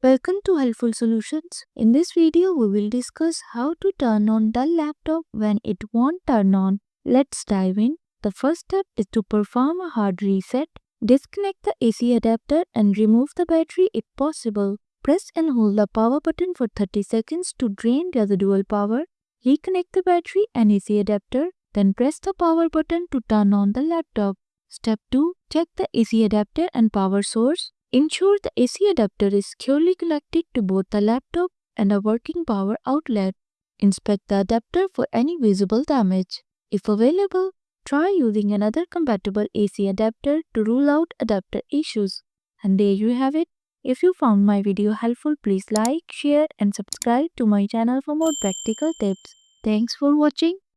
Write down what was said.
Welcome to Helpful Solutions. In this video, we will discuss how to turn on the laptop when it won't turn on. Let's dive in. The first step is to perform a hard reset. Disconnect the AC adapter and remove the battery if possible. Press and hold the power button for 30 seconds to drain residual power. Reconnect the battery and AC adapter, then press the power button to turn on the laptop. Step 2. Check the AC adapter and power source. Ensure the AC adapter is securely connected to both the laptop and a working power outlet. Inspect the adapter for any visible damage. If available, try using another compatible AC adapter to rule out adapter issues. And there you have it. If you found my video helpful, please like, share and subscribe to my channel for more practical tips. Thanks for watching.